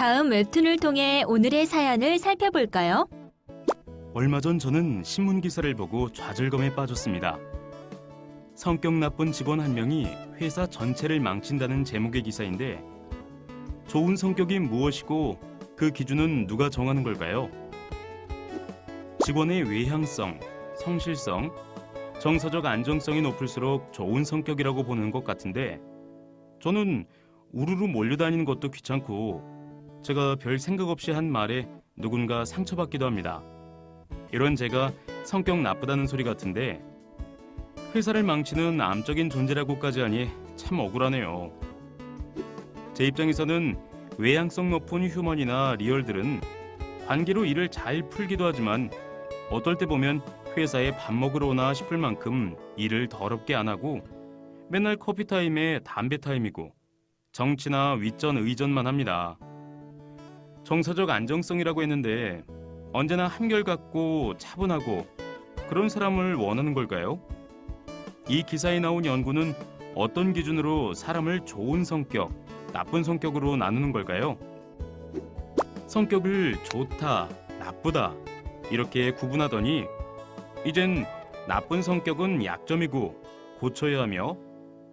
다음 웹툰을 통해 오늘의 사연을 살펴볼까요? 얼마 전 저는 신문 기사를 보고 좌절감에 빠졌습니다. 성격 나쁜 직원 한 명이 회사 전체를 망친다는 제목의 기사인데 좋은 성격이 무엇이고 그 기준은 누가 정하는 걸까요? 직원의 외향성, 성실성, 정서적 안정성이 높을수록 좋은 성격이라고 보는 것 같은데 저는 우르르 몰려다니는 것도 귀찮고 제가 별 생각 없이 한 말에 누군가 상처받기도 합니다. 이런 제가 성격 나쁘다는 소리 같은데 회사를 망치는 암적인 존재라고까지 하니 참 억울하네요. 제 입장에서는 외향성 높은 휴먼이나 리얼들은 관계로 일을 잘 풀기도 하지만 어떨 때 보면 회사에 밥 먹으러 오나 싶을 만큼 일을 더럽게 안 하고 맨날 커피 타임에 담배 타임이고 정치나 윗전 의전만 합니다. 정서적 안정성이라고 했는데 언제나 한결같고 차분하고 그런 사람을 원하는 걸까요? 이 기사에 나온 연구는 어떤 기준으로 사람을 좋은 성격, 나쁜 성격으로 나누는 걸까요? 성격을 좋다, 나쁘다 이렇게 구분하더니 이젠 나쁜 성격은 약점이고 고쳐야 하며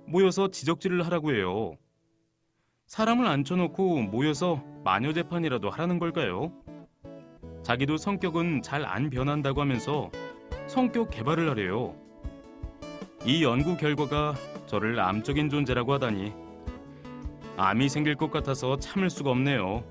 모여서 지적질을 하라고 해요. 사람을 앉혀놓고 모여서 마녀 재판이라도 하라는 걸까요? 자기도 성격은 잘 안 변한다고 하면서 성격 개발을 하래요. 이 연구 결과가 저를 암적인 존재라고 하다니 암이 생길 것 같아서 참을 수가 없네요.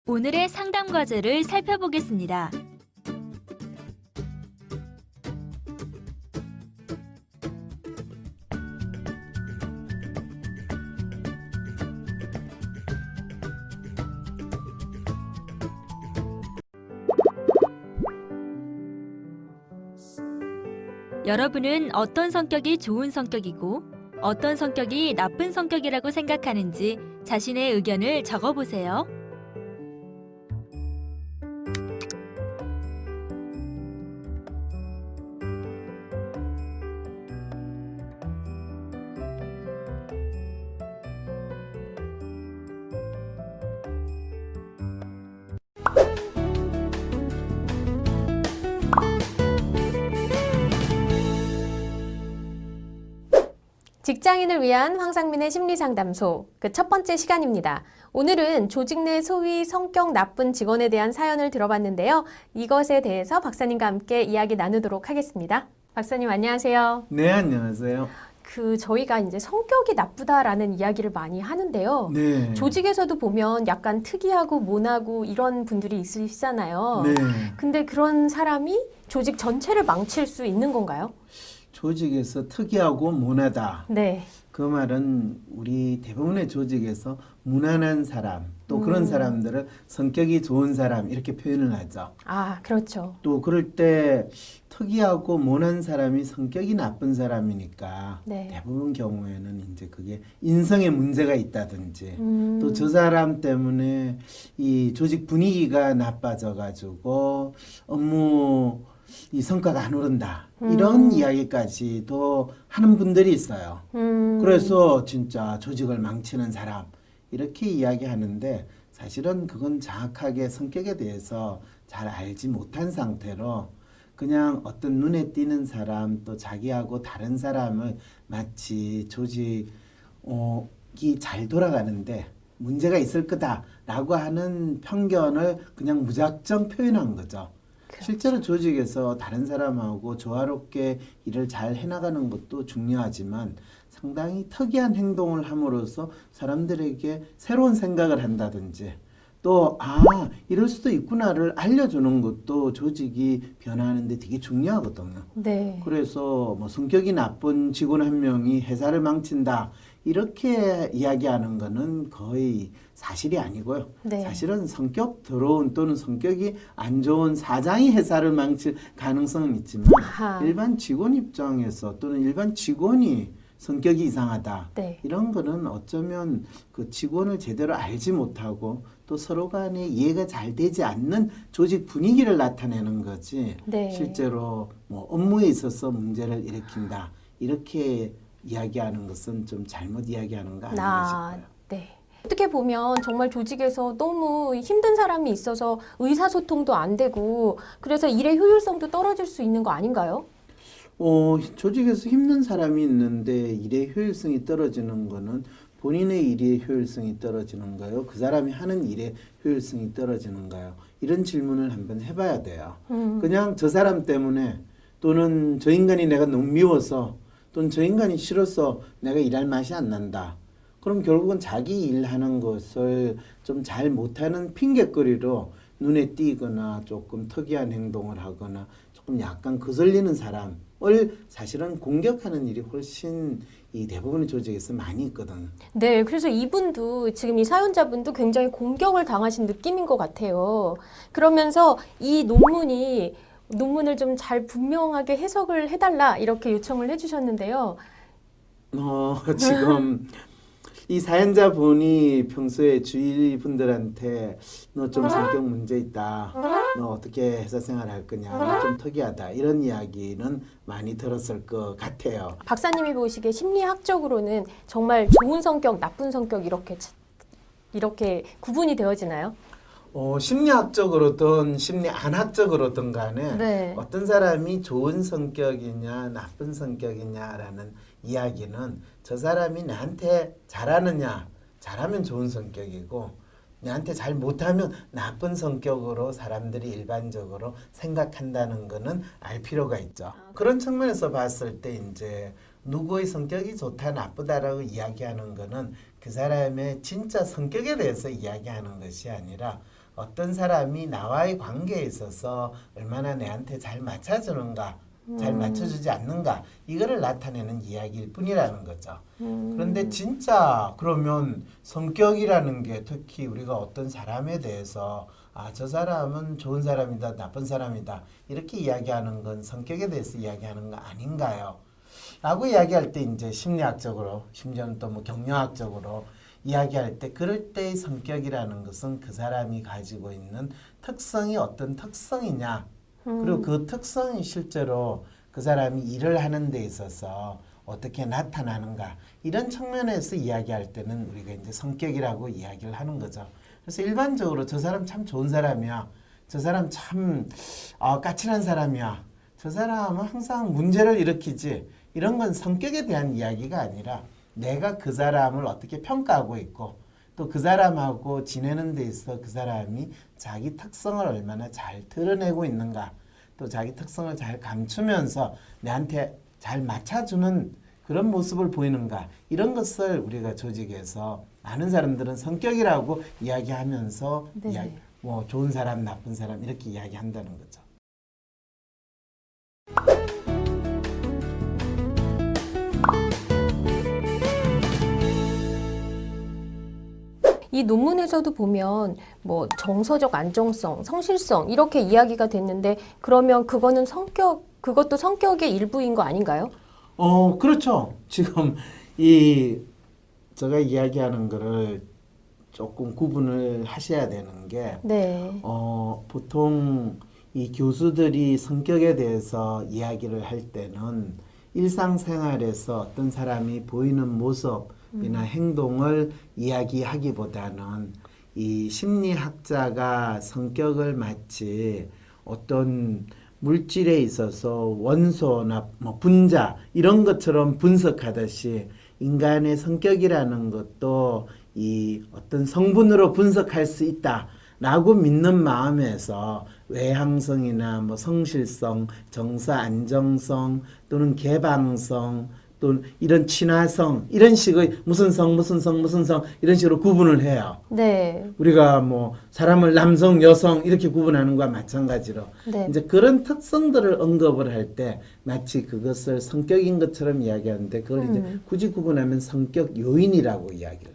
오늘의 상담 과제를 살펴보겠습니다. 여러분은 어떤 성격이 좋은 성격이고 어떤 성격이 나쁜 성격이라고 생각하는지 자신의 의견을 적어보세요. 직장인을 위한 황상민의 심리상담소, 그 첫 번째 시간입니다. 오늘은 조직 내 소위 성격 나쁜 직원에 대한 사연을 들어봤는데요. 이것에 대해서 박사님과 함께 이야기 나누도록 하겠습니다. 박사님 안녕하세요. 네, 안녕하세요. 저희가 이제 성격이 나쁘다라는 이야기를 많이 하는데요. 네. 조직에서도 보면 약간 특이하고 모나고 이런 분들이 있으시잖아요. 네. 근데 그런 사람이 조직 전체를 망칠 수 있는 건가요? 조직에서 특이하고 모나다. 네. 그 말은 우리 대부분의 조직에서 무난한 사람, 또 그런 사람들을 성격이 좋은 사람 이렇게 표현을 하죠. 아, 그렇죠. 또 그럴 때 특이하고 모난 사람이 성격이 나쁜 사람이니까 네. 대부분 경우에는 이제 그게 인성에 문제가 있다든지 또 저 음. 사람 때문에 이 조직 분위기가 나빠져 가지고 업무 이 성과가 안 오른다. 이런 이야기까지도 하는 분들이 있어요. 그래서 진짜 조직을 망치는 사람 이렇게 이야기하는데 사실은 그건 정확하게 성격에 대해서 잘 알지 못한 상태로 그냥 어떤 눈에 띄는 사람 또 자기하고 다른 사람을 마치 조직이 잘 돌아가는데 문제가 있을 거다라고 하는 편견을 그냥 무작정 표현한 거죠. 실제로 조직에서 다른 사람하고 조화롭게 일을 잘 해나가는 것도 중요하지만 상당히 특이한 행동을 함으로써 사람들에게 새로운 생각을 한다든지 또 이럴 수도 있구나를 알려주는 것도 조직이 변화하는데 되게 중요하거든요. 네. 그래서 뭐 성격이 나쁜 직원 한 명이 회사를 망친다 이렇게 이야기하는 거는 거의 사실이 아니고요. 네. 사실은 성격 더러운 또는 성격이 안 좋은 사장이 회사를 망칠 가능성은 있지만 아하. 일반 직원 입장에서 또는 일반 직원이 성격이 이상하다. 네. 이런 거는 어쩌면 그 직원을 제대로 알지 못하고 또 서로 간에 이해가 잘 되지 않는 조직 분위기를 나타내는 거지. 네. 실제로 뭐 업무에 있어서 문제를 일으킨다. 이렇게 이야기하는 것은 좀 잘못 이야기하는 거 아닌가 싶어요. 네. 어떻게 보면 정말 조직에서 너무 힘든 사람이 있어서 의사소통도 안 되고 그래서 일의 효율성도 떨어질 수 있는 거 아닌가요? 조직에서 힘든 사람이 있는데 일의 효율성이 떨어지는 거는 본인의 일의 효율성이 떨어지는가요? 그 사람이 하는 일의 효율성이 떨어지는가요? 이런 질문을 한번 해봐야 돼요. 그냥 저 사람 때문에 또는 저 인간이 내가 너무 미워서 또는 저 인간이 싫어서 내가 일할 맛이 안 난다. 그럼 결국은 자기 일하는 것을 좀 잘 못하는 핑계거리로 눈에 띄거나 조금 특이한 행동을 하거나 조금 약간 거슬리는 사람을 사실은 공격하는 일이 훨씬 이 대부분의 조직에서 많이 있거든. 네, 그래서 이분도 지금 이 사연자분도 굉장히 공격을 당하신 느낌인 것 같아요. 그러면서 이 논문을 좀 잘 분명하게 해석을 해달라 이렇게 요청을 해주셨는데요. 지금 이 사연자 분이 평소에 주위 분들한테 너 좀 성격 문제 있다. 너 어떻게 회사 생활할 거냐. 너 좀 특이하다. 이런 이야기는 많이 들었을 것 같아요. 박사님이 보시기에 심리학적으로는 정말 좋은 성격, 나쁜 성격 이렇게 구분이 되어지나요? 심리학적으로든 심리안학적으로든 간에 네. 어떤 사람이 좋은 성격이냐 나쁜 성격이냐라는 이야기는 저 사람이 나한테 잘하느냐 잘하면 좋은 성격이고 나한테 잘 못하면 나쁜 성격으로 사람들이 일반적으로 생각한다는 거는 알 필요가 있죠. 그런 측면에서 봤을 때 이제 누구의 성격이 좋다 나쁘다라고 이야기하는 거는 그 사람의 진짜 성격에 대해서 이야기하는 것이 아니라 어떤 사람이 나와의 관계에 있어서 얼마나 내한테 잘 맞춰주는가 잘 맞춰주지 않는가 이거를 나타내는 이야기일 뿐이라는 거죠. 그런데 진짜 그러면 성격이라는 게 특히 우리가 어떤 사람에 대해서 저 사람은 좋은 사람이다 나쁜 사람이다 이렇게 이야기하는 건 성격에 대해서 이야기하는 거 아닌가요? 라고 이야기할 때 이제 심리학적으로 심지어는 또 뭐 경영학적으로 이야기할 때 그럴 때의 성격이라는 것은 그 사람이 가지고 있는 특성이 어떤 특성이냐 그리고 그 특성이 실제로 그 사람이 일을 하는 데 있어서 어떻게 나타나는가 이런 측면에서 이야기할 때는 우리가 이제 성격이라고 이야기를 하는 거죠. 그래서 일반적으로 저 사람 참 좋은 사람이야. 저 사람 참 까칠한 사람이야. 저 사람은 항상 문제를 일으키지. 이런 건 성격에 대한 이야기가 아니라 내가 그 사람을 어떻게 평가하고 있고 또 그 사람하고 지내는 데 있어 그 사람이 자기 특성을 얼마나 잘 드러내고 있는가 또 자기 특성을 잘 감추면서 내한테 잘 맞춰주는 그런 모습을 보이는가 이런 것을 우리가 조직에서 많은 사람들은 성격이라고 이야기하면서 네. 뭐 좋은 사람 나쁜 사람 이렇게 이야기한다는 거죠. 이 논문에서도 보면 뭐 정서적 안정성, 성실성 이렇게 이야기가 됐는데 그러면 그것도 성격의 일부인 거 아닌가요? 그렇죠. 지금 제가 이야기하는 거를 조금 구분을 하셔야 되는 게, 네. 보통 이 교수들이 성격에 대해서 이야기를 할 때는 일상생활에서 어떤 사람이 보이는 모습이나 행동을 이야기하기보다는 이 심리학자가 성격을 마치 어떤 물질에 있어서 원소나 뭐 분자 이런 것처럼 분석하듯이 인간의 성격이라는 것도 이 어떤 성분으로 분석할 수 있다라고 믿는 마음에서 외향성이나 뭐 성실성, 정서 안정성 또는 개방성 또 이런 친화성 이런 식의 무슨 성 이런 식으로 구분을 해요. 네. 우리가 뭐 사람을 남성, 여성 이렇게 구분하는 것과 마찬가지로 네. 이제 그런 특성들을 언급을 할 때 마치 그것을 성격인 것처럼 이야기하는데 그걸 이제 굳이 구분하면 성격 요인이라고 이야기를.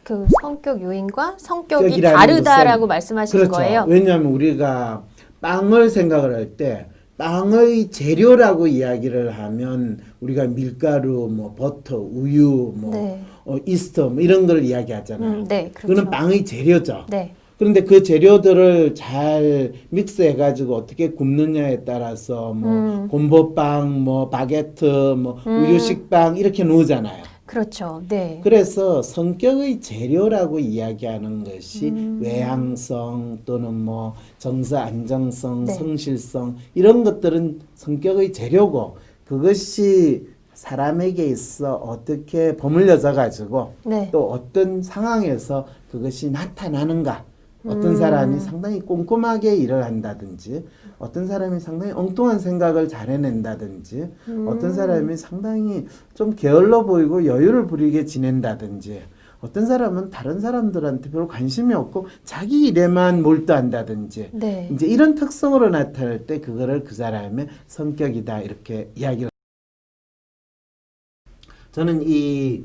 그 성격 요인과 성격이 성격이라는 다르다라고 것은- 말씀하시는 그렇죠. 거예요? 왜냐하면 우리가 빵을 생각을 할 때 빵의 재료라고 이야기를 하면 우리가 밀가루, 뭐 버터, 우유, 뭐 네. 이스트 뭐 이런 걸 이야기하잖아요. 네, 그렇죠. 그거는 빵의 재료죠. 네. 그런데 그 재료들을 잘 믹스해가지고 어떻게 굽느냐에 따라서 뭐 곰보빵, 뭐 바게트, 뭐 우유식빵 이렇게 놓잖아요. 그렇죠. 네. 그래서 성격의 재료라고 이야기하는 것이 외향성 또는 뭐 정서 안정성, 네. 성실성 이런 것들은 성격의 재료고 그것이 사람에게 있어 어떻게 버물려져 가지고 네. 또 어떤 상황에서 그것이 나타나는가. 어떤 사람이 상당히 꼼꼼하게 일을 한다든지 어떤 사람이 상당히 엉뚱한 생각을 잘 해낸다든지 어떤 사람이 상당히 좀 게을러 보이고 여유를 부리게 지낸다든지 어떤 사람은 다른 사람들한테 별로 관심이 없고 자기 일에만 몰두한다든지 네. 이제 이런 특성으로 나타날 때 그거를 그 사람의 성격이다 이렇게 이야기를. 저는 이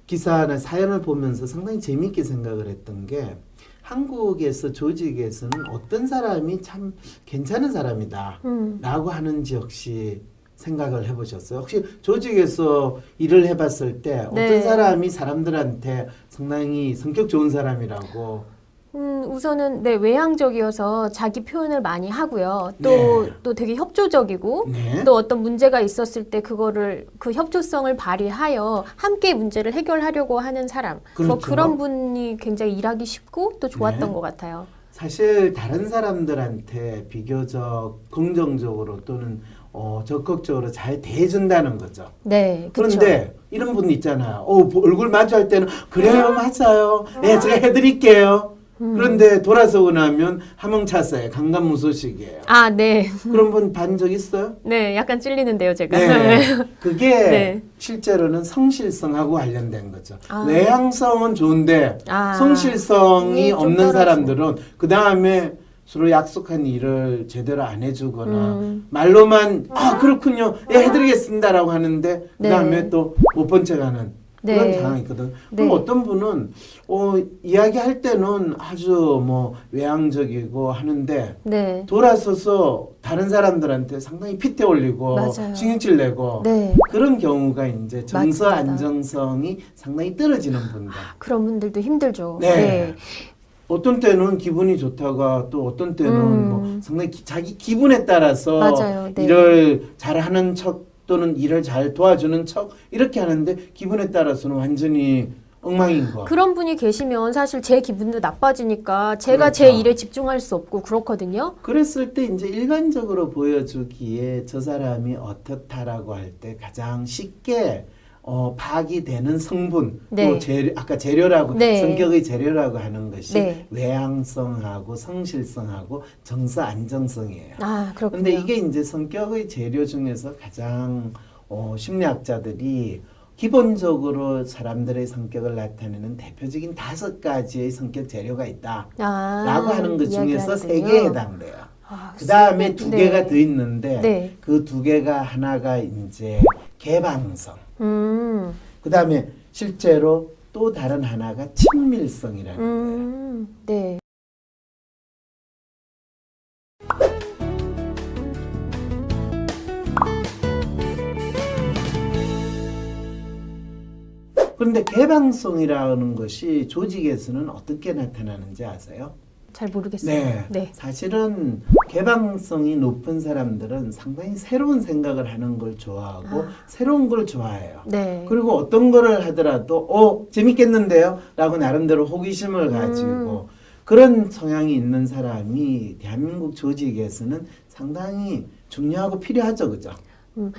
기사나 사연을 보면서 상당히 재미있게 생각을 했던 게 한국에서 조직에서는 어떤 사람이 참 괜찮은 사람이다 라고 하는지 혹시 생각을 해보셨어요? 혹시 조직에서 일을 해봤을 때 어떤 네. 사람이 사람들한테 상당히 성격 좋은 사람이라고 우선은 네, 외향적이어서 자기 표현을 많이 하고요. 네. 또 되게 협조적이고 네. 또 어떤 문제가 있었을 때 그 협조성을 발휘하여 함께 문제를 해결하려고 하는 사람. 그렇죠. 그런 분이 굉장히 일하기 쉽고 또 좋았던 네. 것 같아요. 사실 다른 사람들한테 비교적 긍정적으로 또는 적극적으로 잘 대해준다는 거죠. 네, 그렇죠. 그런데 이런 분 있잖아요. 얼굴 마주할 때는 그래요, 맞아요. 네, 제가 해드릴게요. 그런데 돌아서고 나면 하멍찼어요. 강간무소식이에요. 아, 네. 그런 분 본 적 있어요? 네, 약간 찔리는데요, 제가. 네. 그게 네. 실제로는 성실성하고 관련된 거죠. 아. 외향성은 좋은데 아. 성실성이 좀 없는 떨어지네. 사람들은 그 다음에 서로 약속한 일을 제대로 안 해주거나 말로만 그렇군요, 예, 해드리겠습니다라고 하는데 그 네. 다음에 또 못 본 척하는 그런 네. 상황이 있거든. 네. 그럼 어떤 분은 이야기할 때는 아주 뭐 외향적이고 하는데 네. 돌아서서 다른 사람들한테 상당히 핏대 올리고 맞아요. 신경질 내고 네. 그런 경우가 이제 정서 맞습니다. 안정성이 상당히 떨어지는 분들. 그런 분들도 힘들죠. 네. 어떤 때는 기분이 좋다가 또 어떤 때는 뭐 상당히 자기 기분에 따라서 맞아요. 네. 일을 잘하는 척 또는 일을 잘 도와주는 척 이렇게 하는데 기분에 따라서는 완전히 엉망인 거. 그런 분이 계시면 사실 제 기분도 나빠지니까 제가 그렇죠. 제 일에 집중할 수 없고 그렇거든요. 그랬을 때 이제 일반적으로 보여주기에 저 사람이 어떻다라고 할 때 가장 쉽게 파악이 되는 성분, 네. 또 아까 재료라고 네. 성격의 재료라고 하는 것이 네. 외향성하고 성실성하고 정서 안정성이에요. 아, 그렇군요. 그런데 이게 이제 성격의 재료 중에서 가장 심리학자들이 기본적으로 사람들의 성격을 나타내는 대표적인 5가지의 성격 재료가 있다라고 하는 것 중에서 3개에 해당돼요. 그 다음에 2개가 더 있는데 네. 그 2개가 하나가 이제 개방성. 음. 그 다음에 실제로 또 다른 하나가 친밀성이라는 거예요. 네. 그런데 개방성이라는 것이 조직에서는 어떻게 나타나는지 아세요? 잘 모르겠어요. 네. 네. 사실은 개방성이 높은 사람들은 상당히 새로운 생각을 하는 걸 좋아하고 새로운 걸 좋아해요. 네. 그리고 어떤 거를 하더라도 재밌겠는데요? 라고 나름대로 호기심을 가지고 그런 성향이 있는 사람이 대한민국 조직에서는 상당히 중요하고 필요하죠. 그죠?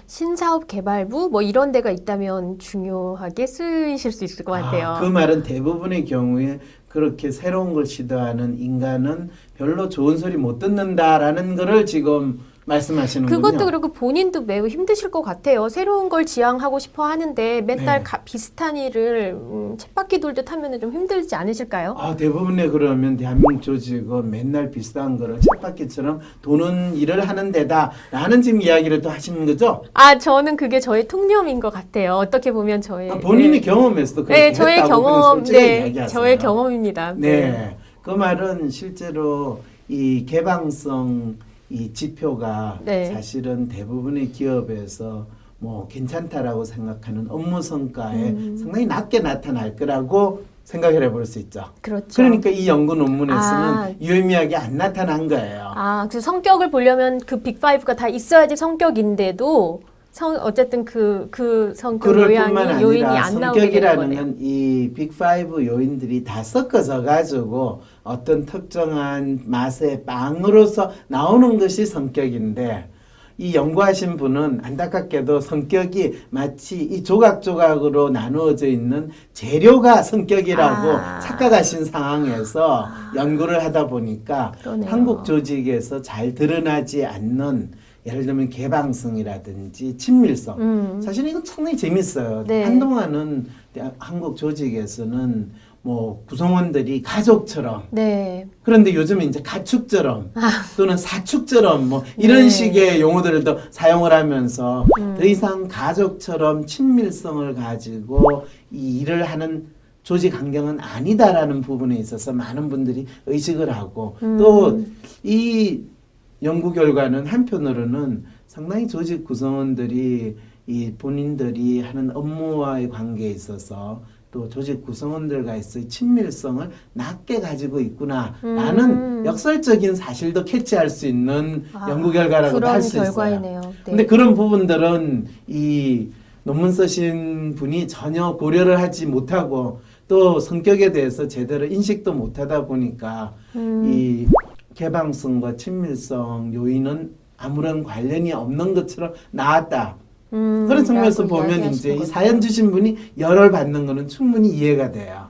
신사업 개발부 뭐 이런 데가 있다면 중요하게 쓰이실 수 있을 것 같아요. 그 말은 대부분의 경우에 그렇게 새로운 걸 시도하는 인간은 별로 좋은 소리 못 듣는다라는 거를 지금 말씀하시는군요. 그것도 그렇고 본인도 매우 힘드실 것 같아요. 새로운 걸 지향하고 싶어 하는데 맨날 네. 비슷한 일을 쳇바퀴 돌듯 하면 좀 힘들지 않으실까요? 대부분의 그러면 대한민국 조직은 맨날 비슷한 거를 쳇바퀴처럼 도는 일을 하는 데다라는 지금 이야기를 또 하시는 거죠? 저는 그게 저의 통념인 것 같아요. 어떻게 보면 저의 본인이 경험에서도 그렇게 저의 했다고 그냥 경험, 솔직하게 이야기하세요. 저의 경험입니다. 네. 그 말은 실제로 이 개방성 이 지표가 네. 사실은 대부분의 기업에서 뭐 괜찮다라고 생각하는 업무 성과에 상당히 낮게 나타날 거라고 생각을 해볼 수 있죠. 그렇죠. 그러니까 이 연구 논문에서는 유의미하게 안 나타난 거예요. 그래서 성격을 보려면 그 빅5가 다 있어야지 성격인데도 어쨌든 그 성격 그럴 뿐만 요인이 아니라 안 나오게 되는 성격이라는 거네요. 건 이 빅5 요인들이 다 섞어져 가지고 어떤 특정한 맛의 빵으로서 나오는 것이 성격인데 이 연구하신 분은 안타깝게도 성격이 마치 이 조각조각으로 나누어져 있는 재료가 성격이라고 착각하신 상황에서 연구를 하다 보니까 그러네요. 한국 조직에서 잘 드러나지 않는 예를 들면 개방성이라든지 친밀성. 사실 이건 상당히 재밌어요. 네. 한동안은 한국 조직에서는 뭐 구성원들이 가족처럼 네. 그런데 요즘은 이제 가축처럼 또는 사축처럼 뭐 이런 네. 식의 용어들도 사용을 하면서 더 이상 가족처럼 친밀성을 가지고 이 일을 하는 조직 환경은 아니다라는 부분에 있어서 많은 분들이 의식을 하고 또 이 연구 결과는 한편으로는 상당히 조직 구성원들이 이 본인들이 하는 업무와의 관계에 있어서 또 조직 구성원들과의 친밀성을 낮게 가지고 있구나라는 역설적인 사실도 캐치할 수 있는 연구 결과라고도 할 수 있어요. 결과이네요. 네. 근데 그런 부분들은 이 논문 쓰신 분이 전혀 고려를 하지 못하고 또 성격에 대해서 제대로 인식도 못하다 보니까 이 개방성과 친밀성 요인은 아무런 관련이 없는 것처럼 나왔다. 그런 측면에서 보면 이제 이 사연 주신 분이 열을 받는 거는 충분히 이해가 돼요.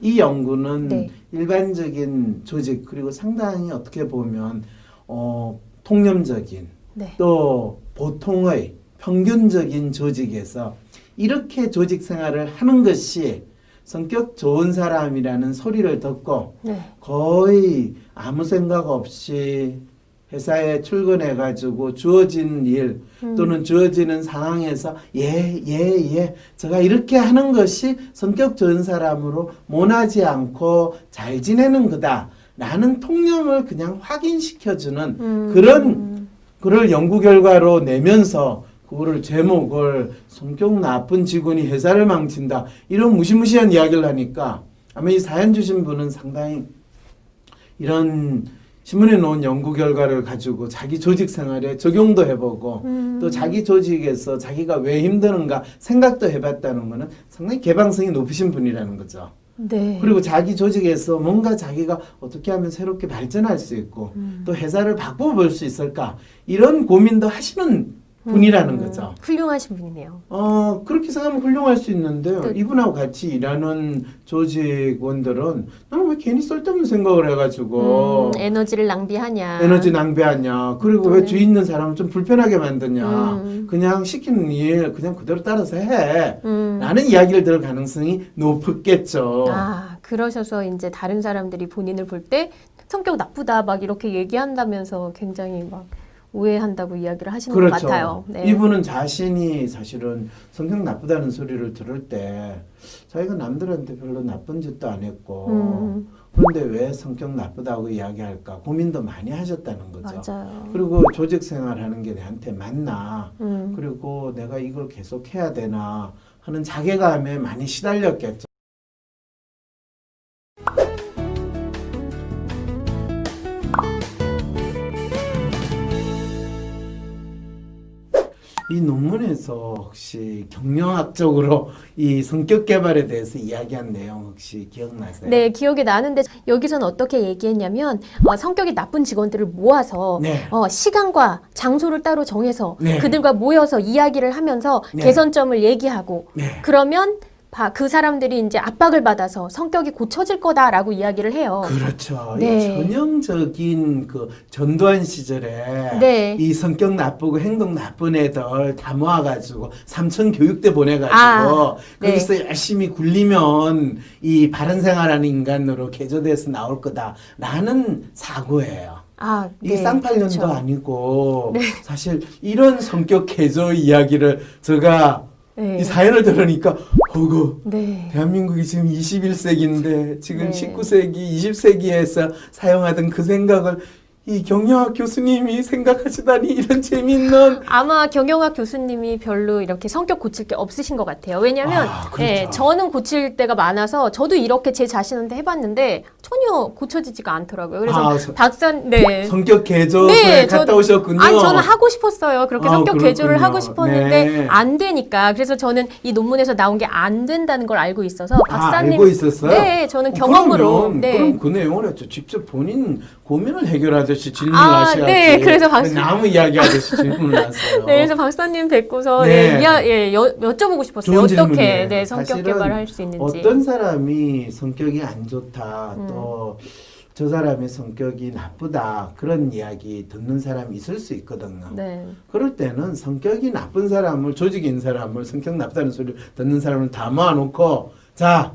이 연구는 네. 일반적인 조직 그리고 상당히 어떻게 보면 통념적인 네. 또 보통의 평균적인 조직에서 이렇게 조직 생활을 하는 것이 성격 좋은 사람이라는 소리를 듣고 네. 거의 아무 생각 없이 회사에 출근해가지고 주어진 일 또는 주어지는 상황에서 예, 제가 이렇게 하는 것이 성격 좋은 사람으로 모나지 않고 잘 지내는 거다라는 통념을 그냥 확인시켜주는 그런 연구 결과로 내면서 그거를 제목을 성격 나쁜 직원이 회사를 망친다 이런 무시무시한 이야기를 하니까 아마 이 사연 주신 분은 상당히 이런 신문에 놓은 연구 결과를 가지고 자기 조직 생활에 적용도 해보고 또 자기 조직에서 자기가 왜 힘드는가 생각도 해봤다는 거는 상당히 개방성이 높으신 분이라는 거죠. 네. 그리고 자기 조직에서 뭔가 자기가 어떻게 하면 새롭게 발전할 수 있고 또 회사를 바꿔볼 수 있을까 이런 고민도 하시는 분이라는 거죠. 훌륭하신 분이네요. 그렇게 생각하면 훌륭할 수 있는데요. 또- 이분하고 같이 일하는 조직원들은 나는 왜 괜히 쓸데없는 생각을 해가지고 에너지를 낭비하냐. 에너지 낭비하냐. 그리고 왜 또는- 주위 있는 사람을 좀 불편하게 만드냐. 그냥 시키는 일 그냥 그대로 따라서 해. 라는 이야기를 들을 가능성이 높겠죠. 그러셔서 이제 다른 사람들이 본인을 볼 때 성격 나쁘다 막 이렇게 얘기한다면서 굉장히 막 오해한다고 이야기를 하시는 것 그렇죠. 같아요. 네. 이분은 자신이 사실은 성격 나쁘다는 소리를 들을 때 자기가 남들한테 별로 나쁜 짓도 안 했고 그런데 왜 성격 나쁘다고 이야기할까 고민도 많이 하셨다는 거죠. 맞아요. 그리고 조직 생활하는 게 내한테 맞나 그리고 내가 이걸 계속 해야 되나 하는 자괴감에 많이 시달렸겠죠. 이 논문에서 혹시 경영학적으로 이 성격 개발에 대해서 이야기한 내용 혹시 기억나세요? 네, 기억이 나는데 여기서는 어떻게 얘기했냐면 성격이 나쁜 직원들을 모아서 네. 시간과 장소를 따로 정해서 네. 그들과 모여서 이야기를 하면서 네. 개선점을 얘기하고 네. 그러면 그 사람들이 이제 압박을 받아서 성격이 고쳐질 거다라고 이야기를 해요. 그렇죠. 네. 이 전형적인 그 전두환 시절에 네. 이 성격 나쁘고 행동 나쁜 애들 다 모아가지고 삼천 교육대 보내가지고 네. 거기서 열심히 굴리면 이 바른 생활하는 인간으로 개조돼서 나올 거다라는 사고예요. 이 네. 쌍팔년도 그렇죠. 아니고 사실 이런 성격 개조 이야기를 제가 네. 이 사연을 들으니까 어구 네. 대한민국이 지금 21세기인데 지금 네. 19세기, 20세기에서 사용하던 그 생각을 이 경영학 교수님이 생각하시다니 이런 재미있는 아마 경영학 교수님이 별로 이렇게 성격 고칠 게 없으신 것 같아요. 왜냐하면 그렇죠. 저는 고칠 때가 많아서 저도 이렇게 제 자신한테 해봤는데 전혀 고쳐지지가 않더라고요. 그래서 성격 개조소에 갔다 오셨군요. 아니 저는 하고 싶었어요. 그렇게 성격 그렇군요. 개조를 하고 싶었는데 네. 안 되니까. 그래서 저는 이 논문에서 나온 게 안 된다는 걸 알고 있어서 박사님 알고 있었어요? 네, 저는 경험으로 그러면, 네. 그럼 그 내용을 직접 본인 고민을 해결하듯이 질문을 하셔야지. 네, 그래서 나무 이야기하듯이 질문을 하세요. 네, 그래서 박사님 뵙고서 네. 여쭤보고 싶었어요. 좋은 어떻게 질문이에요. 네, 성격 사실은 개발할 수 있는지. 어떤 사람이 성격이 안 좋다, 또 저 사람의 성격이 나쁘다 그런 이야기 듣는 사람이 있을 수 있거든요. 네. 그럴 때는 성격이 나쁜 사람을 조직인 사람을 성격 나쁘다는 소리를 듣는 사람을 다 모아놓고 자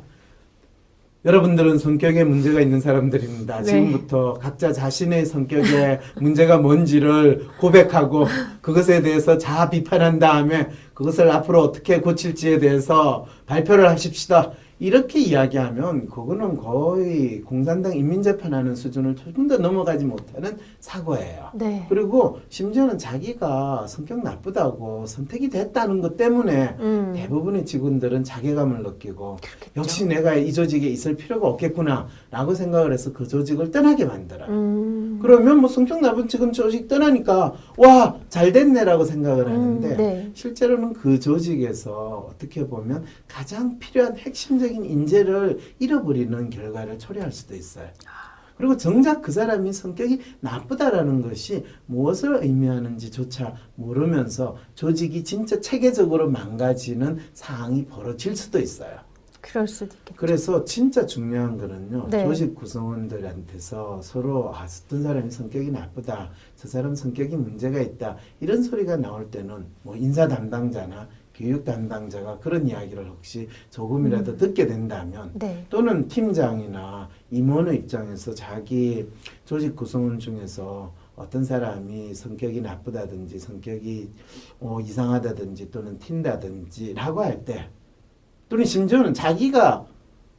여러분들은 성격에 문제가 있는 사람들입니다. 네. 지금부터 각자 자신의 성격에 문제가 뭔지를 고백하고 그것에 대해서 자아 비판한 다음에 그것을 앞으로 어떻게 고칠지에 대해서 발표를 하십시다. 이렇게 이야기하면 그거는 거의 공산당 인민재판하는 수준을 조금 더 넘어가지 못하는 사고예요. 네. 그리고 심지어는 자기가 성격 나쁘다고 선택이 됐다는 것 때문에 대부분의 직원들은 자괴감을 느끼고 그렇겠죠. 역시 내가 이 조직에 있을 필요가 없겠구나 라고 생각을 해서 그 조직을 떠나게 만들어요. 그러면 뭐 성격 나쁜 직원 조직 떠나니까 와 잘됐네 라고 생각을 하는데 네. 실제로는 그 조직에서 어떻게 보면 가장 필요한 핵심적인 인재를 잃어버리는 결과를 초래할 수도 있어요. 그리고 정작 그 사람이 성격이 나쁘다라는 것이 무엇을 의미하는지조차 모르면서 조직이 진짜 체계적으로 망가지는 상황이 벌어질 수도 있어요. 그럴 수도 있겠죠. 그래서 진짜 중요한 거는요. 네. 조직 구성원들한테서 서로 어떤 사람이 성격이 나쁘다, 저 사람 성격이 문제가 있다 이런 소리가 나올 때는 뭐 인사 담당자나 교육 담당자가 그런 이야기를 혹시 조금이라도 듣게 된다면 네. 또는 팀장이나 임원의 입장에서 자기 조직 구성원 중에서 어떤 사람이 성격이 나쁘다든지 성격이 이상하다든지 또는 튄다든지 라고 할 때 또는 심지어는 자기가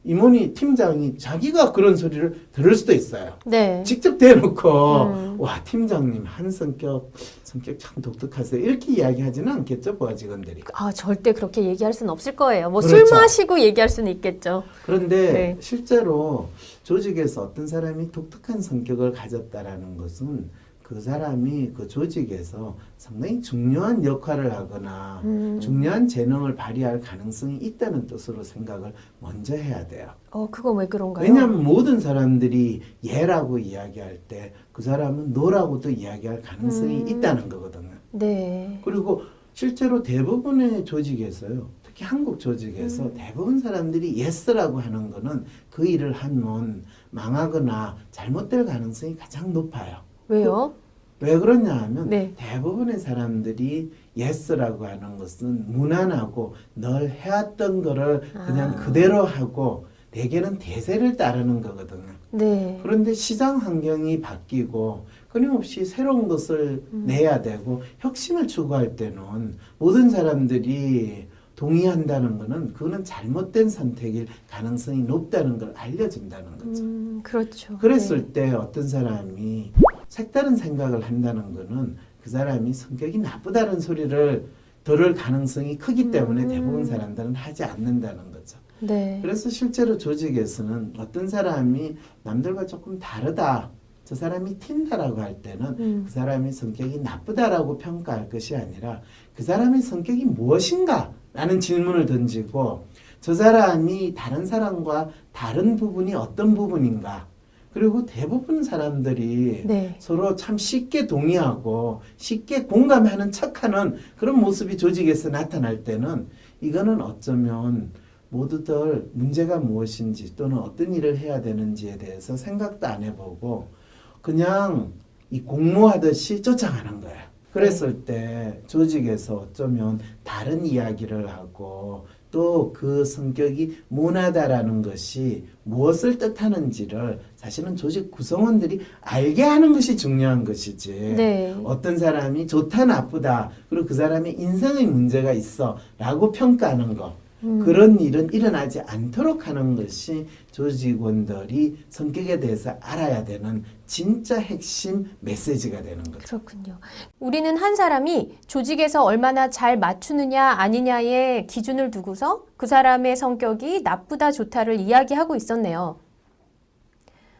임원이 팀장이 자기가 그런 소리를 들을 수도 있어요. 네. 직접 대놓고 와 팀장님 한 성격 참 독특하세요 이렇게 이야기하지는 않겠죠 부하 직원들이. 절대 그렇게 얘기할 수는 없을 거예요. 뭐 그렇죠. 술 마시고 얘기할 수는 있겠죠. 그런데 네. 실제로 조직에서 어떤 사람이 독특한 성격을 가졌다라는 것은 그 사람이 그 조직에서 상당히 중요한 역할을 하거나 중요한 재능을 발휘할 가능성이 있다는 뜻으로 생각을 먼저 해야 돼요. 그거 왜 그런가요? 왜냐하면 모든 사람들이 예라고 이야기할 때 그 사람은 노라고도 이야기할 가능성이 있다는 거거든요. 네. 그리고 실제로 대부분의 조직에서요. 특히 한국 조직에서 대부분 사람들이 예스라고 하는 거는 그 일을 하면 망하거나 잘못될 가능성이 가장 높아요. 왜요? 왜 그러냐 하면 네. 대부분의 사람들이 예스라고 하는 것은 무난하고 늘 해왔던 거를 그냥 그대로 하고 대개는 대세를 따르는 거거든요. 네. 그런데 시장 환경이 바뀌고 끊임없이 새로운 것을 내야 되고 혁신을 추구할 때는 모든 사람들이 동의한다는 것은 그거는 잘못된 선택일 가능성이 높다는 걸 알려준다는 거죠. 그렇죠. 그랬을 때 어떤 사람이 색다른 생각을 한다는 것은 그 사람이 성격이 나쁘다는 소리를 들을 가능성이 크기 때문에 대부분 사람들은 하지 않는다는 거죠. 네. 그래서 실제로 조직에서는 어떤 사람이 남들과 조금 다르다, 저 사람이 튄다라고 할 때는 그 사람이 성격이 나쁘다라고 평가할 것이 아니라 그 사람의 성격이 무엇인가? 라는 질문을 던지고 저 사람이 다른 사람과 다른 부분이 어떤 부분인가? 그리고 대부분 사람들이 네. 서로 참 쉽게 동의하고 쉽게 공감하는 척하는 그런 모습이 조직에서 나타날 때는 이거는 어쩌면 모두들 문제가 무엇인지 또는 어떤 일을 해야 되는지에 대해서 생각도 안 해보고 그냥 이 공모하듯이 쫓아가는 거예요. 그랬을 때 조직에서 어쩌면 다른 이야기를 하고 또 그 성격이 모나다라는 것이 무엇을 뜻하는지를 사실은 조직 구성원들이 알게 하는 것이 중요한 것이지. 네. 어떤 사람이 좋다 나쁘다 그리고 그 사람의 인성의 문제가 있어 라고 평가하는 거. 그런 일은 일어나지 않도록 하는 것이 조직원들이 성격에 대해서 알아야 되는 진짜 핵심 메시지가 되는 거죠. 그렇군요. 우리는 한 사람이 조직에서 얼마나 잘 맞추느냐 아니냐의 기준을 두고서 그 사람의 성격이 나쁘다 좋다를 이야기하고 있었네요.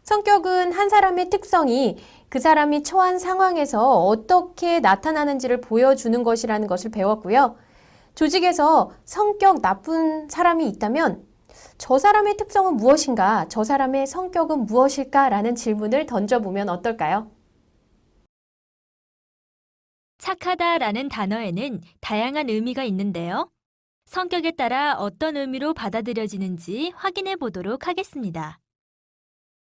성격은 한 사람의 특성이 그 사람이 처한 상황에서 어떻게 나타나는지를 보여주는 것이라는 것을 배웠고요. 조직에서 성격 나쁜 사람이 있다면 저 사람의 특성은 무엇인가, 저 사람의 성격은 무엇일까라는 질문을 던져보면 어떨까요? 착하다라는 단어에는 다양한 의미가 있는데요. 성격에 따라 어떤 의미로 받아들여지는지 확인해 보도록 하겠습니다.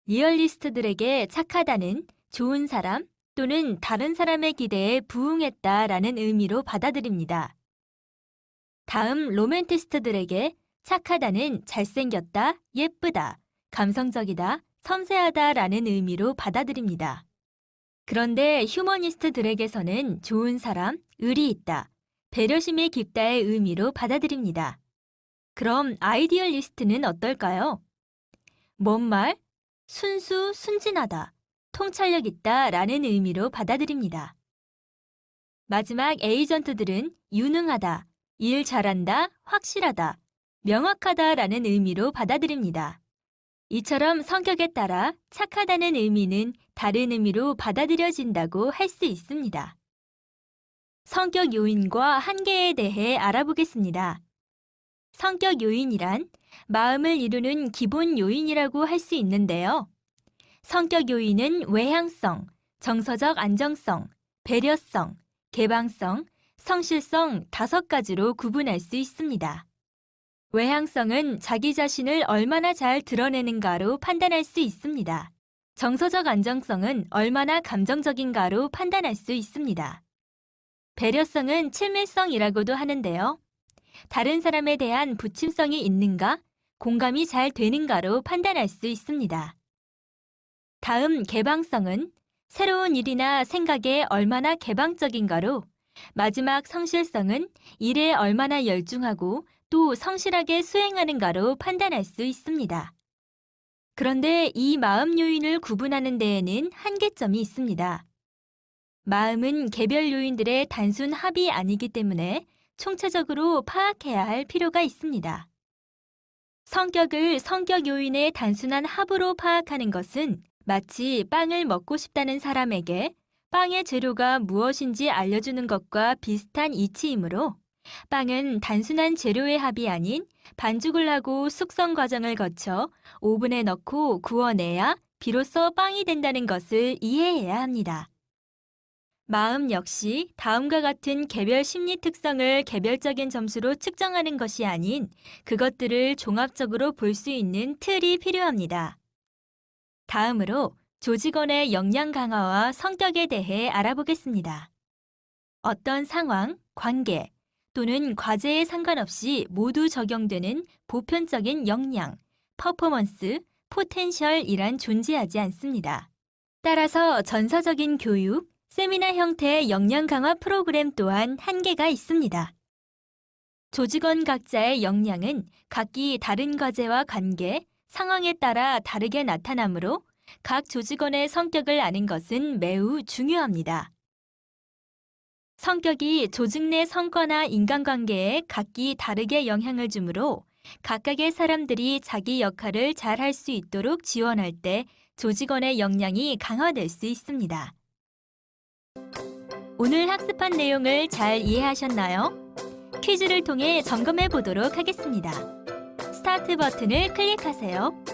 리얼리스트들에게 착하다는 좋은 사람 또는 다른 사람의 기대에 부응했다라는 의미로 받아들입니다. 다음 로맨티스트들에게 착하다는 잘생겼다, 예쁘다, 감성적이다, 섬세하다라는 의미로 받아들입니다. 그런데 휴머니스트들에게서는 좋은 사람, 의리 있다, 배려심이 깊다의 의미로 받아들입니다. 그럼 아이디얼리스트는 어떨까요? 뭔 말? 순수, 순진하다, 통찰력 있다라는 의미로 받아들입니다. 마지막 에이전트들은 유능하다, 일 잘한다, 확실하다, 명확하다라는 의미로 받아들입니다. 이처럼 성격에 따라 착하다는 의미는 다른 의미로 받아들여진다고 할 수 있습니다. 성격 요인과 한계에 대해 알아보겠습니다. 성격 요인이란 마음을 이루는 기본 요인이라고 할 수 있는데요. 성격 요인은 외향성, 정서적 안정성, 배려성, 개방성, 성실성 5가지로 구분할 수 있습니다. 외향성은 자기 자신을 얼마나 잘 드러내는가로 판단할 수 있습니다. 정서적 안정성은 얼마나 감정적인가로 판단할 수 있습니다. 배려성은 친밀성이라고도 하는데요. 다른 사람에 대한 부침성이 있는가, 공감이 잘 되는가로 판단할 수 있습니다. 다음 개방성은 새로운 일이나 생각에 얼마나 개방적인가로, 마지막 성실성은 일에 얼마나 열중하고 또 성실하게 수행하는가로 판단할 수 있습니다. 그런데 이 마음 요인을 구분하는 데에는 한계점이 있습니다. 마음은 개별 요인들의 단순 합이 아니기 때문에 총체적으로 파악해야 할 필요가 있습니다. 성격을 성격 요인의 단순한 합으로 파악하는 것은 마치 빵을 먹고 싶다는 사람에게 빵의 재료가 무엇인지 알려주는 것과 비슷한 이치이므로 빵은 단순한 재료의 합이 아닌 반죽을 하고 숙성 과정을 거쳐 오븐에 넣고 구워내야 비로소 빵이 된다는 것을 이해해야 합니다. 마음 역시 다음과 같은 개별 심리 특성을 개별적인 점수로 측정하는 것이 아닌 그것들을 종합적으로 볼 수 있는 틀이 필요합니다. 다음으로 조직원의 역량 강화와 성격에 대해 알아보겠습니다. 어떤 상황, 관계 또는 과제에 상관없이 모두 적용되는 보편적인 역량, 퍼포먼스, 포텐셜이란 존재하지 않습니다. 따라서 전서적인 교육, 세미나 형태의 역량 강화 프로그램 또한 한계가 있습니다. 조직원 각자의 역량은 각기 다른 과제와 관계, 상황에 따라 다르게 나타나므로 각 조직원의 성격을 아는 것은 매우 중요합니다. 성격이 조직 내 성과나 인간관계에 각기 다르게 영향을 주므로 각각의 사람들이 자기 역할을 잘 할 수 있도록 지원할 때 조직원의 역량이 강화될 수 있습니다. 오늘 학습한 내용을 잘 이해하셨나요? 퀴즈를 통해 점검해 보도록 하겠습니다. 스타트 버튼을 클릭하세요.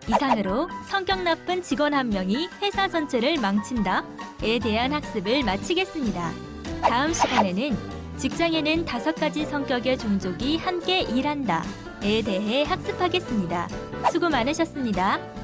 이상으로 성격 나쁜 직원 한 명이 회사 전체를 망친다에 대한 학습을 마치겠습니다. 다음 시간에는 직장에는 5가지 성격의 종족이 함께 일한다에 대해 학습하겠습니다. 수고 많으셨습니다.